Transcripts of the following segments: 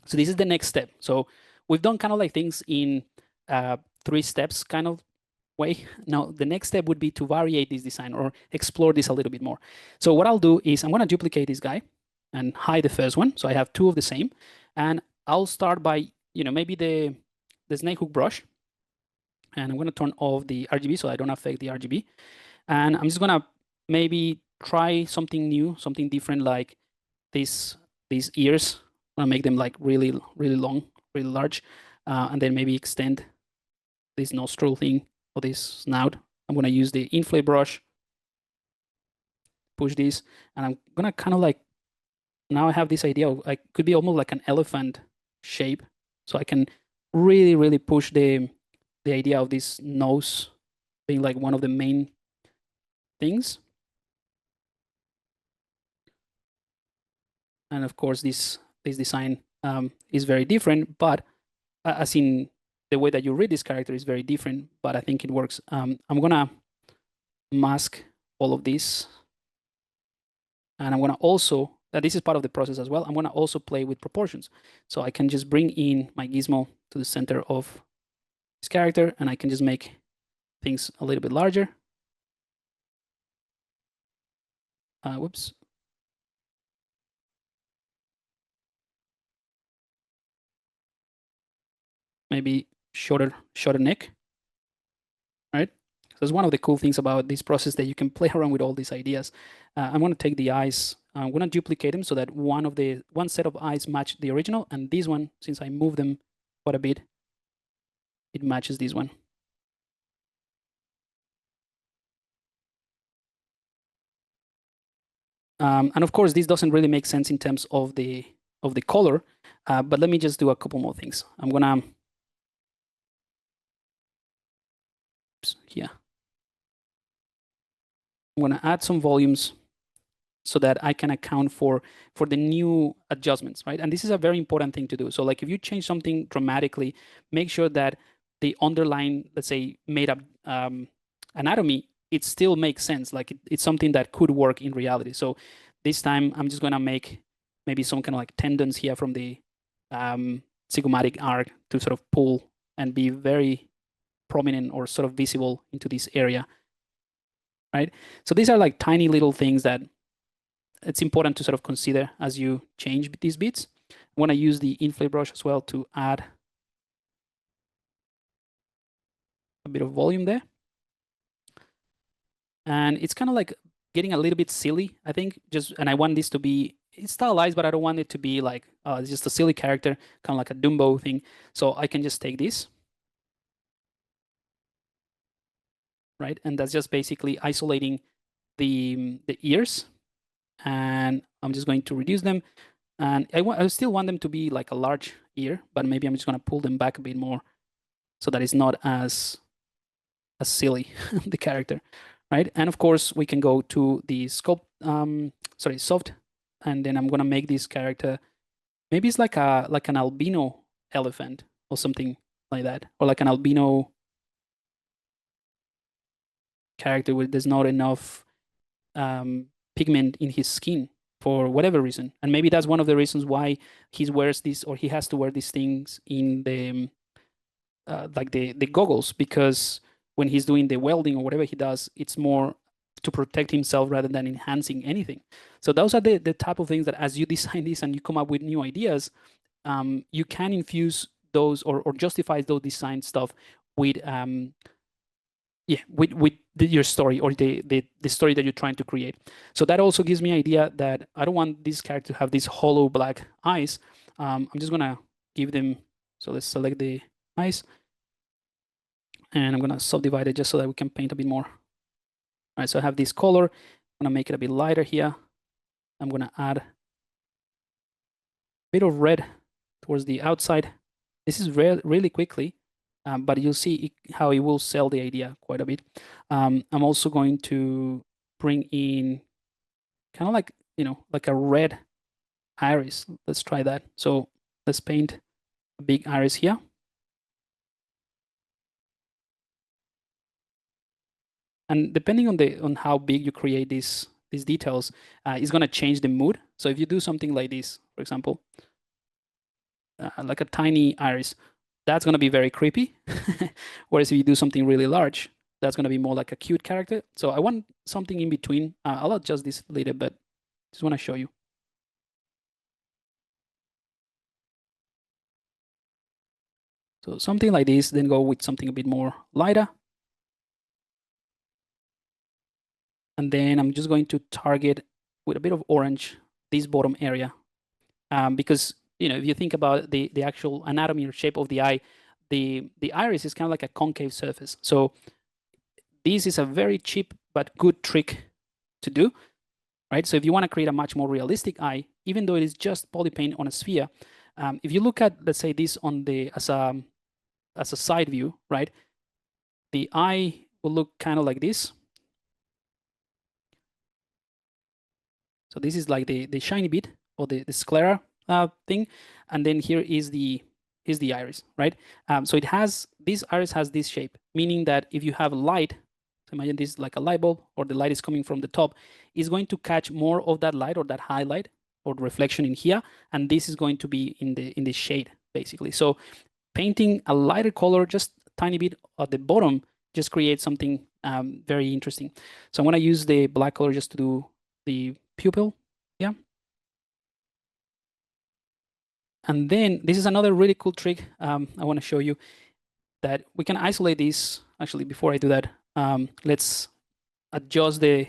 So this is the next step. So we've done kind of like things in 3 steps kind of way. Now, the next step would be to variate this design or explore this a little bit more. So what I'll do is I'm going to duplicate this guy and hide the first one. So I have 2 of the same. And I'll start by, maybe the snake hook brush. And I'm going to turn off the RGB so I don't affect the RGB. And I'm just going to maybe try something new, something different, like these ears. I'm going to make them like really, really long, really large. And then maybe extend this nostril thing or this snout. I'm going to use the inflate brush, push this, and I'm going to kind of like, now I have this idea of, like, could be almost like an elephant shape. So I can really, really push the idea of this nose being like one of the main things. And of course, this design is very different, but as in the way that you read this character is very different, but I think it works. I'm gonna mask all of this, and I'm gonna also, this is part of the process as well, I'm gonna also play with proportions. So I can just bring in my gizmo to the center of this character, and I can just make things a little bit larger. Whoops. Maybe shorter neck, right? So that's one of the cool things about this process, that you can play around with all these ideas. I'm going to take the eyes, I'm going to duplicate them so that one set of eyes match the original, and this one, since I move them quite a bit, it matches this one. And of course, this doesn't really make sense in terms of the color, but let me just do a couple more things. I'm gonna, here, I'm gonna add some volumes so that I can account for the new adjustments, right? And this is a very important thing to do. So like if you change something dramatically, make sure that the underlying, let's say, made up anatomy, it still makes sense. Like it's something that could work in reality. So this time I'm just gonna make maybe some kind of like tendons here from the zygomatic arc to sort of pull and be very prominent or sort of visible into this area, right? So these are like tiny little things that it's important to sort of consider as you change these bits. I want to use the inflate brush as well to add a bit of volume there. And it's kind of like getting a little bit silly, I think. And I want this to be, it's stylized, but I don't want it to be like it's just a silly character, kind of like a Dumbo thing. So I can just take this, right? And that's just basically isolating the ears. And I'm just going to reduce them. And I still want them to be like a large ear, but maybe I'm just going to pull them back a bit more so that it's not as silly, the character, right? And of course, we can go to the soft, and then I'm going to make this character, maybe it's like an albino elephant or something like that, or like an albino character where there's not enough pigment in his skin for whatever reason. And maybe that's one of the reasons why he wears this, or he has to wear these things in the like the goggles, because when he's doing the welding or whatever he does, it's more to protect himself rather than enhancing anything. So those are the type of things that as you design this and you come up with new ideas, you can infuse those or justify those design stuff with your story, or the story that you're trying to create. So that also gives me idea that I don't want this character to have these hollow black eyes. I'm just gonna give them, so let's select the eyes, and I'm gonna subdivide it just so that we can paint a bit more. All right, so I have this color, I'm gonna make it a bit lighter here. I'm gonna add a bit of red towards the outside. This is really quickly, but you'll see how it will sell the idea quite a bit. I'm also going to bring in kind of like, like a red iris. Let's try that. So let's paint a big iris here. And depending on how big you create these details, it's going to change the mood. So if you do something like this, for example, like a tiny iris, that's going to be very creepy. Whereas if you do something really large, that's going to be more like a cute character. So I want something in between. I'll adjust this later, but just want to show you. So something like this, then go with something a bit more lighter. And then I'm just going to target with a bit of orange this bottom area. Because, if you think about the actual anatomy or shape of the eye, the iris is kind of like a concave surface. So this is a very cheap but good trick to do, right? So if you want to create a much more realistic eye, even though it is just poly paint on a sphere, if you look at, let's say, this on the as a side view, right? The eye will look kind of like this. So this is like the shiny bit or the sclera thing, and then here is the iris, right? So it has this iris has this shape, meaning that if you have light, so imagine this is like a light bulb, or the light is coming from the top, is going to catch more of that light or that highlight or reflection in here, and this is going to be in the shade basically. So painting a lighter color, just a tiny bit at the bottom, just creates something very interesting. So I'm going to use the black color just to do the pupil. Yeah. And then this is another really cool trick I want to show you, that we can isolate this. Actually, before I do that, let's adjust the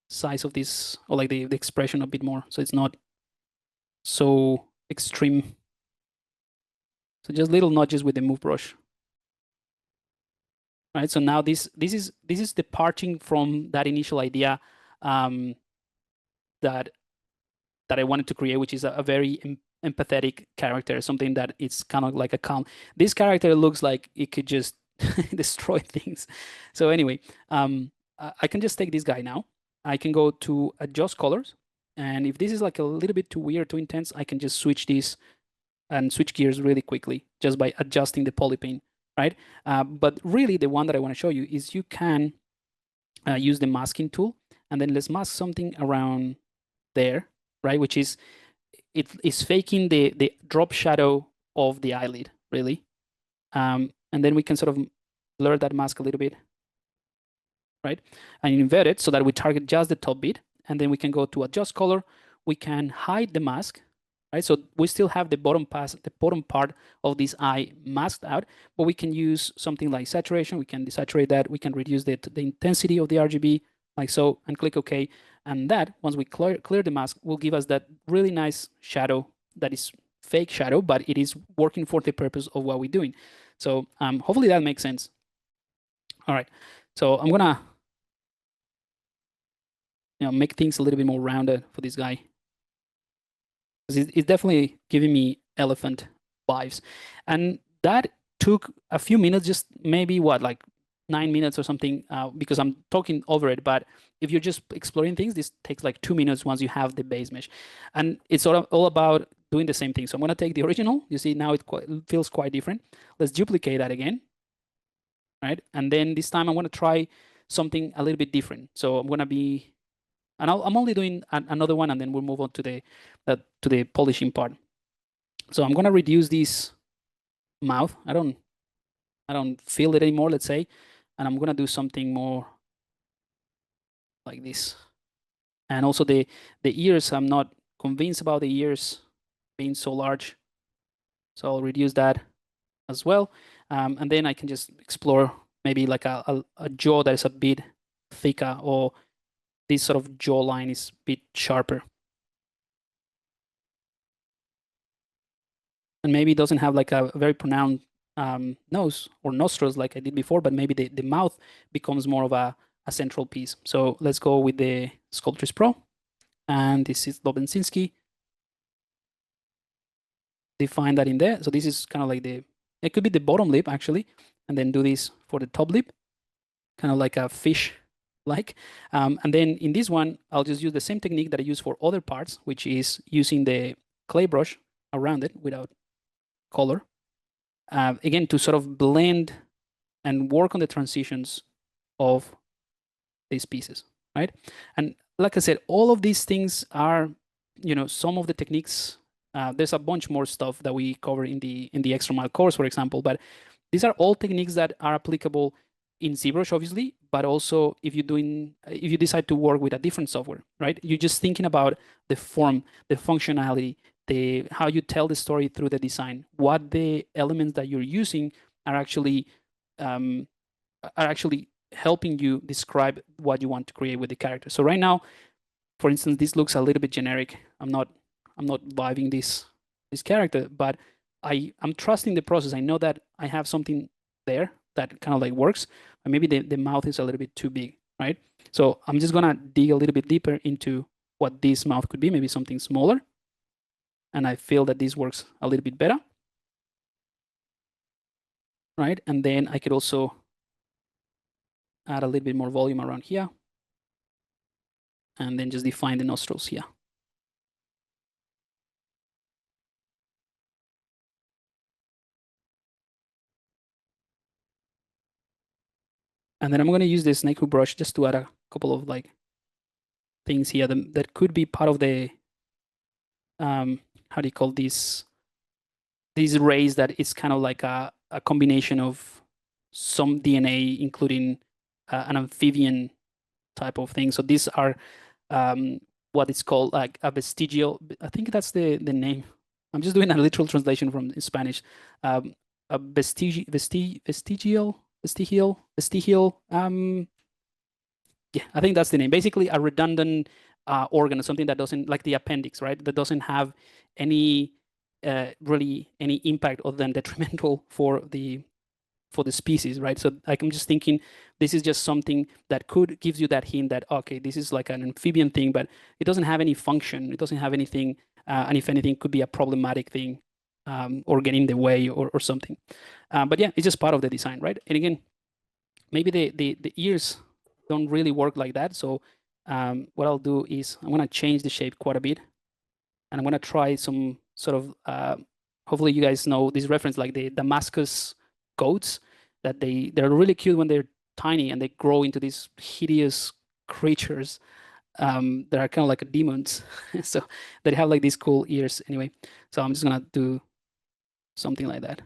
size of this, or like the expression a bit more, so it's not so extreme. So just little nudges with the move brush. All right, so now this is departing from that initial idea that I wanted to create, which is a very empathetic character, something that it's kind of like a calm. This character looks like it could just destroy things. So anyway, I can just take this guy now. I can go to adjust colors, and if this is like a little bit too weird, too intense, I can just switch this and switch gears really quickly just by adjusting the poly paint, right? But really, the one that I want to show you is you can use the masking tool, and then let's mask something around there, right? Which is, it is faking the drop shadow of the eyelid, really. And then we can sort of blur that mask a little bit, right? And invert it so that we target just the top bit. And then we can go to adjust color. We can hide the mask, right? So we still have the bottom part of this eye masked out, but we can use something like saturation. We can desaturate that. We can reduce the intensity of the RGB, like so, and click OK. And that, once we clear the mask, will give us that really nice shadow that is fake shadow, but it is working for the purpose of what we're doing. So hopefully that makes sense. All right, so I'm gonna make things a little bit more rounded for this guy. It's definitely giving me elephant vibes. And that took a few minutes, just maybe what, like 9 minutes or something, because I'm talking over it. But if you're just exploring things, this takes like 2 minutes once you have the base mesh. And it's sort of all about doing the same thing. So I'm going to take the original. You see, now it feels quite different. Let's duplicate that again, right? And then this time I'm going to try something a little bit different. So I'm going to be, and I'm only doing another one, and then we'll move on to the polishing part. So I'm going to reduce this mouth. I don't feel it anymore, let's say, and I'm going to do something more like this. And also the ears, I'm not convinced about the ears being so large, so I'll reduce that as well. And then I can just explore maybe like a jaw that is a bit thicker, or this sort of jawline is a bit sharper. And maybe it doesn't have like a very pronounced nose or nostrils like I did before, but maybe the mouth becomes more of a central piece. So let's go with the Sculptris Pro. And this is Lobensinski. Define that in there. So this is kind of like it could be the bottom lip actually, and then do this for the top lip, kind of like a fish like. And then in this one, I'll just use the same technique that I use for other parts, which is using the clay brush around it without color. Again, to sort of blend and work on the transitions of these pieces, right? And like I said, all of these things are, some of the techniques There's a bunch more stuff that we cover in the extra mile course, for example, but these are all techniques that are applicable in ZBrush, obviously, but also if you decide to work with a different software, right? You're just thinking about the form, the functionality, how you tell the story through the design, what the elements that you're using are actually um, helping you describe what you want to create with the character. So right now, for instance, this looks a little bit generic. I'm not vibing this character, but I'm trusting the process. I know that I have something there that kind of like works, and maybe the mouth is a little bit too big, right? So I'm just gonna dig a little bit deeper into what this mouth could be, maybe something smaller. And I feel that this works a little bit better, right? And then I could also add a little bit more volume around here, and then just define the nostrils here. And then I'm going to use this snake hook brush just to add a couple of like things here that could be part of the how do you call these rays that is kind of like a combination of some DNA, including an amphibian type of thing. So these are what is called like a vestigial. I think that's the name. I'm just doing a literal translation from Spanish. A vestigial. Yeah, I think that's the name. Basically, a redundant organ, something that doesn't, like the appendix, right? That doesn't have any really any impact other than detrimental for the species, right? So like, I'm just thinking this is just something that could gives you that hint that, okay, this is like an amphibian thing, but it doesn't have any function. It doesn't have anything, and if anything, could be a problematic thing or get in the way or something. But yeah, it's just part of the design, right? And again, maybe the ears don't really work like that. So what I'll do is I'm gonna change the shape quite a bit, and I'm gonna try some sort of hopefully you guys know this reference, like the Damascus goats, that they're really cute when they're tiny and they grow into these hideous creatures that are kind of like demons. So they have like these cool ears anyway. So I'm just gonna do something like that.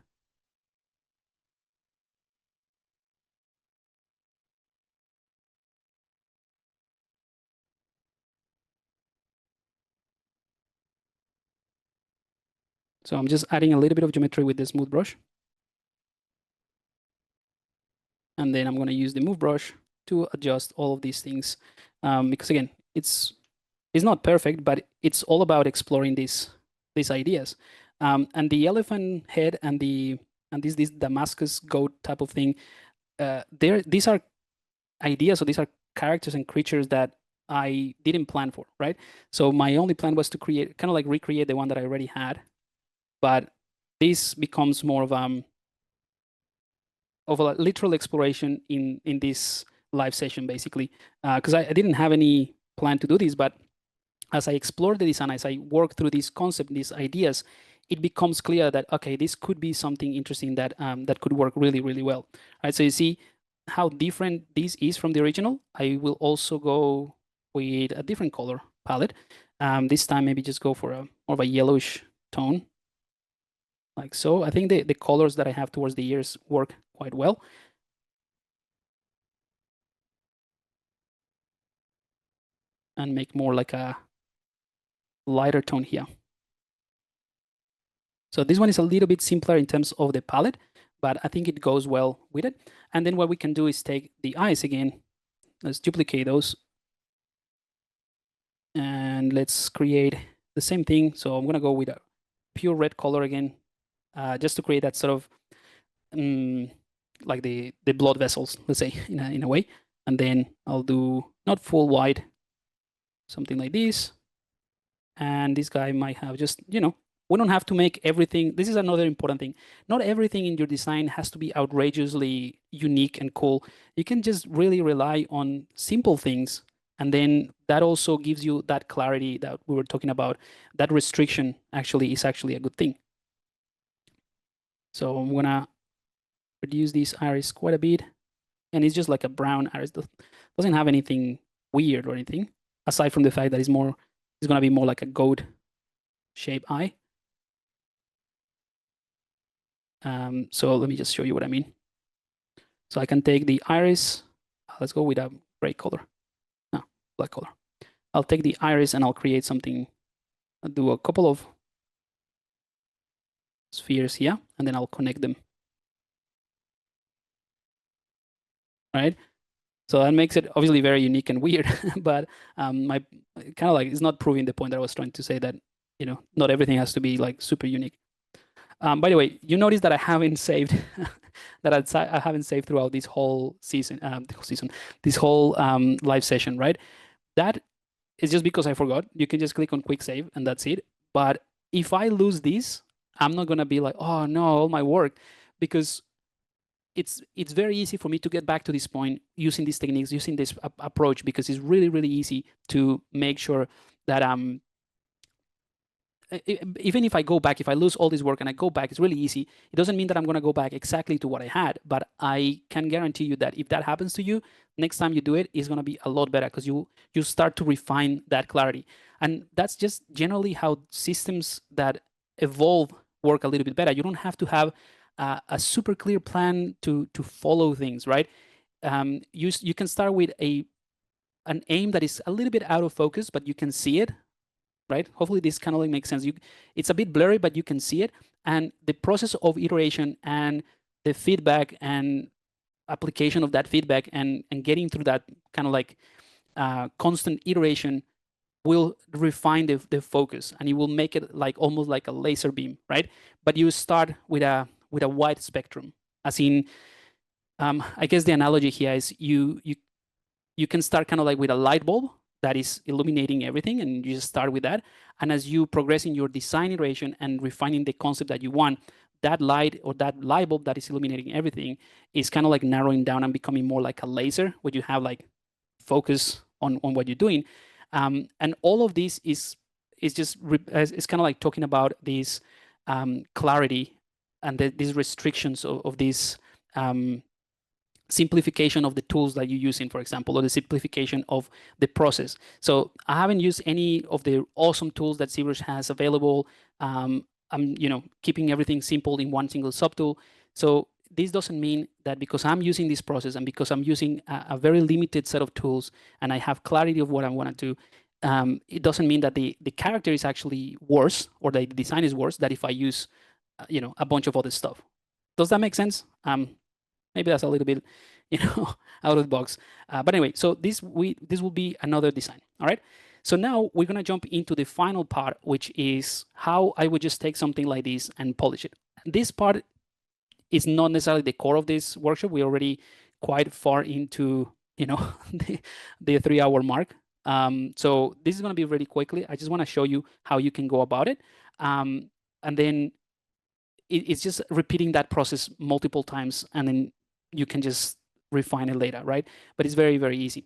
So I'm just adding a little bit of geometry with the smooth brush. And then I'm going to use the move brush to adjust all of these things. Because again, it's not perfect, but it's all about exploring these ideas. And the elephant head and this Damascus goat type of thing, these are ideas, so these are characters and creatures that I didn't plan for, right? So my only plan was to create, kind of like recreate the one that I already had, but this becomes more of a literal exploration in this live session, basically, because I didn't have any plan to do this, but as I explore the design, as I work through this concept, these ideas, it becomes clear that, okay, this could be something interesting that that could work really, really well. Right? So you see how different this is from the original. I will also go with a different color palette. This time, maybe just go for more of a yellowish tone, like so. I think the colors that I have towards the ears work quite well. And make more like a lighter tone here. So this one is a little bit simpler in terms of the palette, but I think it goes well with it. And then what we can do is take the eyes again. Let's duplicate those. And let's create the same thing. So I'm going to go with a pure red color again, just to create that sort of like the blood vessels, let's say, in a way. And then I'll do not full white, something like this. And this guy might have just, we don't have to make everything. This is another important thing. Not everything in your design has to be outrageously unique and cool. You can just really rely on simple things. And then that also gives you that clarity that we were talking about. That restriction actually is actually a good thing. So I'm gonna reduce this iris quite a bit. And it's just like a brown iris. Doesn't have anything weird or anything, aside from the fact that it's gonna be more like a goat shape eye. So let me just show you what I mean. So I can take the iris. Let's go with a gray color. No, black color. I'll take the iris and I'll create something. I'll do a couple of spheres here, and then I'll connect them. Right? So that makes it obviously very unique and weird, but my kind of like it's not proving the point that I was trying to say that, you know, not everything has to be like super unique. By the way, you notice that I haven't saved that I haven't saved throughout this whole season, this whole live session, right? That is just because I forgot. You can just click on quick save and that's it. But if I lose this, I'm not gonna be like, oh no, all my work, because it's very easy for me to get back to this point using these techniques, using this approach, because it's really, really easy to make sure that even if I go back, if I lose all this work and I go back, it's really easy. It doesn't mean that I'm going to go back exactly to what I had, but I can guarantee you that if that happens to you, next time you do it, it's going to be a lot better because you start to refine that clarity. And that's just generally how systems that evolve work a little bit better. You don't have to have a super clear plan to follow things, right? You can start with an aim that is a little bit out of focus, but you can see it, right? Hopefully this kind of like makes sense. It's a bit blurry, but you can see it. And the process of iteration and the feedback and application of that feedback and getting through that kind of like constant iteration will refine the focus, and it will make it like almost like a laser beam, right? But you start with a wide spectrum, as in, I guess the analogy here is you can start kind of like with a light bulb that is illuminating everything, and you just start with that. And as you progress in your design iteration and refining the concept that you want, that light or that light bulb that is illuminating everything is kind of like narrowing down and becoming more like a laser, where you have like focus on what you're doing. And all of this is just it's kind of like talking about this clarity and these restrictions of this simplification of the tools that you're using, for example, or the simplification of the process. So I haven't used any of the awesome tools that ZBrush has available. I'm keeping everything simple in one single subtool. So this doesn't mean that because I'm using this process and because I'm using a very limited set of tools and I have clarity of what I want to do, it doesn't mean that the character is actually worse or the design is worse than if I use a bunch of other stuff. Does that make sense? Maybe that's a little bit, out of the box. But anyway, so this will be another design. All right. So now we're gonna jump into the final part, which is how I would just take something like this and polish it. This part is not necessarily the core of this workshop. We're already quite far into, the 3-hour mark. So this is gonna be really quickly. I just want to show you how you can go about it, and then it's just repeating that process multiple times, and then you can just refine it later, right? But it's very, very easy.